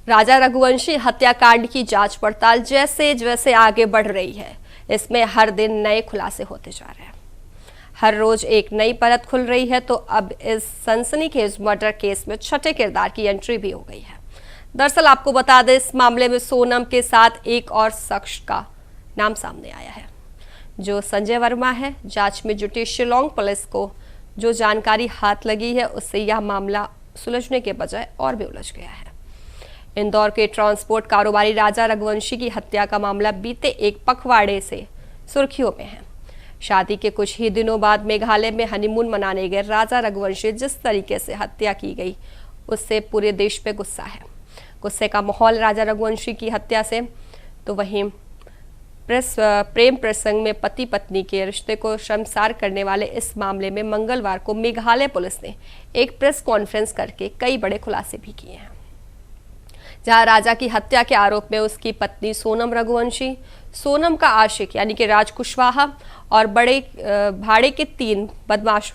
राजा रघुवंशी हत्याकांड की जांच पड़ताल जैसे जैसे आगे बढ़ रही है, इसमें हर दिन नए खुलासे होते जा रहे हैं। हर रोज एक नई परत खुल रही है, तो अब इस सनसनीखेज मर्डर केस में छठे किरदार की एंट्री भी हो गई है। दरअसल आपको बता दें, इस मामले में सोनम के साथ एक और शख्स का नाम सामने आया है, जो संजय वर्मा है। जांच में जुटी शिलोंग पुलिस को जो जानकारी हाथ लगी है, उससे यह मामला सुलझने के बजाय और भी उलझ गया है। इंदौर के ट्रांसपोर्ट कारोबारी राजा रघुवंशी की हत्या का मामला बीते एक पखवाड़े से सुर्खियों में है। शादी के कुछ ही दिनों बाद मेघालय में हनीमून मनाने गए राजा रघुवंशी जिस तरीके से हत्या की गई, उससे पूरे देश पे गुस्सा है। गुस्से का माहौल राजा रघुवंशी की हत्या से, तो वहीं प्रेम प्रसंग में पति पत्नी के रिश्ते को शर्मसार करने वाले इस मामले में मंगलवार को मेघालय पुलिस ने एक प्रेस कॉन्फ्रेंस करके कई बड़े खुलासे भी किए हैं। जहां राजा की हत्या के आरोप में उसकी पत्नी सोनम रघुवंशी, सोनम का आशिक यानी कि राज कुशवाहा और बड़े भाड़े के 3 बदमाश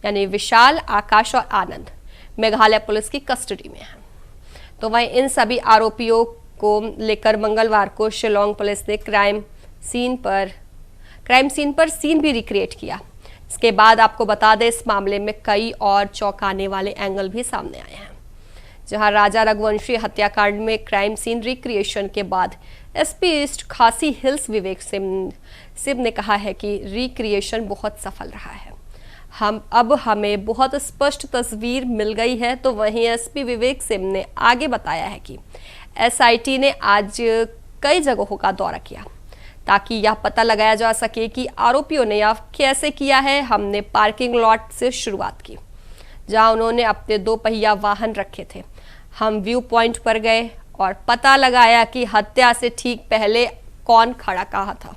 यानी विशाल, आकाश और आनंद मेघालय पुलिस की कस्टडी में हैं। तो वहीं इन सभी आरोपियों को लेकर मंगलवार को शिलोंग पुलिस ने क्राइम सीन पर सीन भी रिक्रिएट किया। इसके बाद आपको बता दें, इस मामले में कई और चौंकाने वाले एंगल भी सामने आए हैं। जहां राजा रघुवंशी हत्याकांड में क्राइम सीन रिक्रिएशन के बाद एसपी ईस्ट खासी हिल्स विवेक सिंह ने कहा है कि रिक्रिएशन बहुत सफल रहा है। हमें बहुत स्पष्ट तस्वीर मिल गई है। तो वहीं एसपी विवेक सिंह ने आगे बताया है कि एसआईटी ने आज कई जगहों का दौरा किया ताकि यह पता लगाया जा सके कि आरोपियों ने यह कैसे किया है। हमने पार्किंग लॉट से शुरुआत की, जहां उन्होंने अपने 2 पहिया वाहन रखे थे। हम व्यू पॉइंट पर गए और पता लगाया कि हत्या से ठीक पहले कौन खड़ा कहा था।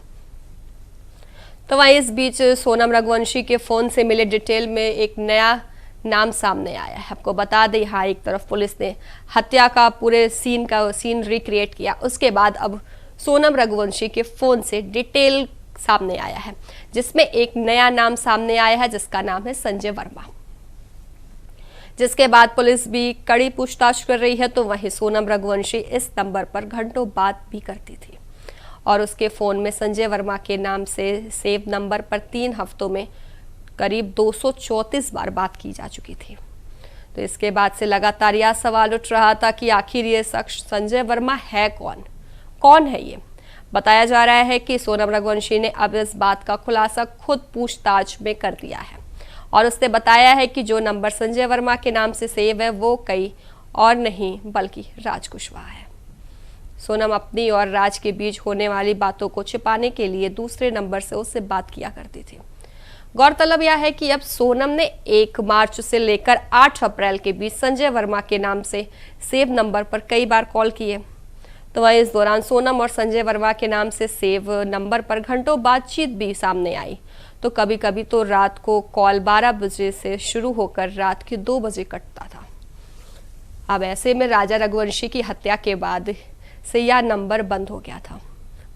तो वहीं इस बीच सोनम रघुवंशी के फोन से मिले डिटेल में एक नया नाम सामने आया है। आपको बता दें, यहाँ एक तरफ पुलिस ने हत्या का पूरे सीन रिक्रिएट किया, उसके बाद अब सोनम रघुवंशी के फोन से डिटेल सामने आया है, जिसमें एक नया नाम सामने आया है जिसका नाम है संजय वर्मा। जिसके बाद पुलिस भी कड़ी पूछताछ कर रही है। तो वहीं सोनम रघुवंशी इस नंबर पर घंटों बात भी करती थी और उसके फोन में संजय वर्मा के नाम से सेव नंबर पर 3 हफ्तों में करीब 234 बार बात की जा चुकी थी। तो इसके बाद से लगातार यह सवाल उठ रहा था कि आखिर ये शख्स संजय वर्मा है कौन है ये। बताया जा रहा है कि सोनम रघुवंशी ने अब इस बात का खुलासा खुद पूछताछ में कर दिया है और उसने बताया है कि जो नंबर संजय वर्मा के नाम से सेव है वो कई और नहीं बल्कि राज कुशवाहा है। सोनम अपनी और राज के बीच होने वाली बातों को छिपाने के लिए दूसरे नंबर से उससे बात किया करती थी। गौरतलब यह है कि अब सोनम ने 1 मार्च से लेकर 8 अप्रैल के बीच संजय वर्मा के नाम से सेव नंबर पर कई बार कॉल किए। तो वह इस दौरान सोनम और संजय वर्मा के नाम से सेव नंबर पर घंटों बातचीत भी सामने आई। तो कभी कभी तो रात को कॉल 12 बजे से शुरू होकर रात के 2 बजे कटता था। अब ऐसे में राजा रघुवंशी की हत्या के बाद से यह नंबर बंद हो गया था।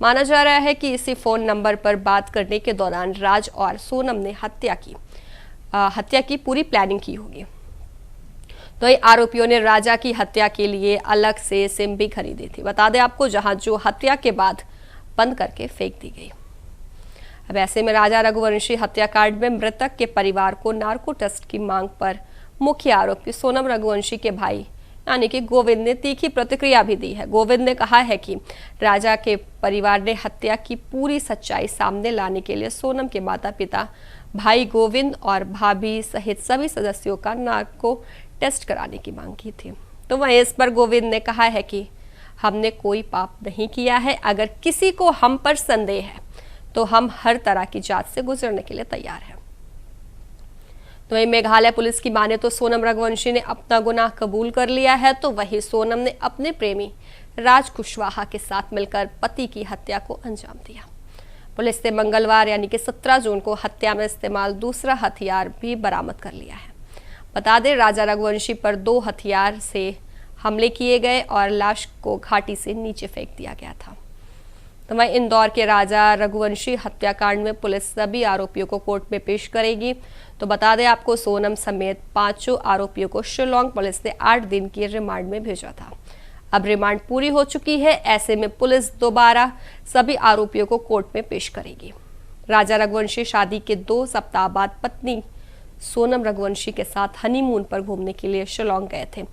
माना जा रहा है कि इसी फोन नंबर पर बात करने के दौरान राज और सोनम ने हत्या की पूरी प्लानिंग की होगी। तो आरोपियों ने राजा की हत्या के लिए अलग से सिम भी खरीदी थी, बता दें आपको, जहां जो हत्या के बाद बंद करके फेंक दी गई। अब ऐसे में राजा रघुवंशी हत्याकांड में मृतक के परिवार को नार्को टेस्ट की मांग पर मुख्य आरोपी सोनम रघुवंशी के भाई यानी कि गोविंद ने तीखी प्रतिक्रिया भी दी है। गोविंद ने कहा है कि राजा के परिवार ने हत्या की पूरी सच्चाई सामने लाने के लिए सोनम के माता पिता, भाई गोविंद और भाभी सहित सभी सदस्यों का नार्को टेस्ट कराने की मांग की थी। तो वहीं इस पर गोविंद ने कहा है कि हमने कोई पाप नहीं किया है। अगर किसी को हम पर संदेह है तो हम हर तरह की जांच से गुजरने के लिए तैयार हैं। तो वहीं मेघालय पुलिस की माने तो सोनम रघुवंशी ने अपना गुनाह कबूल कर लिया है। तो वहीं सोनम ने अपने प्रेमी राज कुशवाहा के साथ मिलकर पति की हत्या को अंजाम दिया। पुलिस ने मंगलवार यानी कि 17 जून को हत्या में इस्तेमाल दूसरा हथियार भी बरामद कर लिया है। बता दें, राजा रघुवंशी पर 2 हथियार से हमले किए गए और लाश को घाटी से नीचे फेंक दिया गया था। तो वहीं इंदौर के राजा रघुवंशी हत्याकांड में पुलिस सभी आरोपियों को कोर्ट में पेश करेगी। तो बता दें आपको, सोनम समेत 5 आरोपियों को शिलोंग पुलिस ने 8 दिन की रिमांड में भेजा था। अब रिमांड पूरी हो चुकी है, ऐसे में पुलिस दोबारा सभी आरोपियों को कोर्ट में पेश करेगी। राजा रघुवंशी शादी के 2 सप्ताह बाद पत्नी सोनम रघुवंशी के साथ हनीमून पर घूमने के लिए शिलोंग गए थे।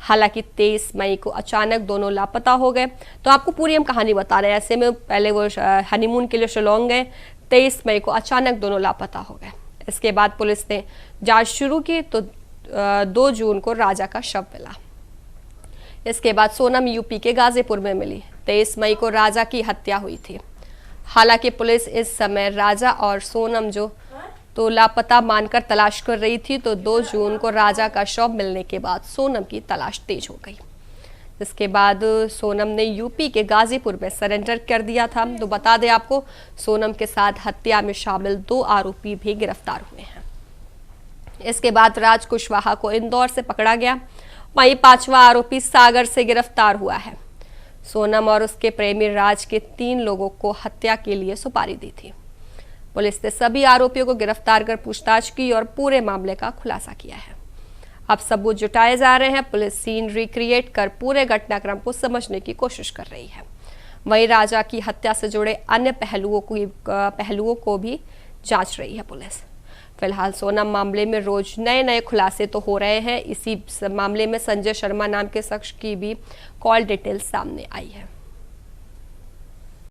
हालांकि 23 मई को अचानक दोनों लापता हो गए। तो आपको पूरी हम कहानी बता रहे हैं। ऐसे में पहले वो हनीमून के लिए शिलोंग गए, 23 मई को अचानक दोनों लापता हो गए। इसके बाद पुलिस ने जांच शुरू की तो 2 जून को राजा का शव मिला। इसके बाद सोनम यूपी के गाजीपुर में मिली। 23 मई को राजा की हत्या हुई थी। हालांकि पुलिस इस समय राजा और सोनम जो तो लापता मानकर तलाश कर रही थी, तो 2 जून को राजा का शव मिलने के बाद सोनम की तलाश तेज हो गई। इसके बाद सोनम ने यूपी के गाजीपुर में सरेंडर कर दिया था। तो बता दें आपको, सोनम के साथ हत्या में शामिल 2 आरोपी भी गिरफ्तार हुए हैं। इसके बाद राज कुशवाहा को इंदौर से पकड़ा गया। वहीं 5वां आरोपी सागर से गिरफ्तार हुआ है। सोनम और उसके प्रेमी राज के 3 लोगों को हत्या के लिए सुपारी दी थी। पुलिस ने सभी आरोपियों को गिरफ्तार कर पूछताछ की और पूरे मामले का खुलासा किया है। अब सबूत जुटाए जा रहे हैं। पुलिस सीन रिक्रिएट कर पूरे घटनाक्रम को समझने की कोशिश कर रही है। वहीं राजा की हत्या से जुड़े अन्य पहलुओं को भी जांच रही है पुलिस। फिलहाल सोनम मामले में रोज नए खुलासे तो हो रहे हैं। इसी मामले में संजय शर्मा नाम के शख्स की भी कॉल डिटेल सामने आई है।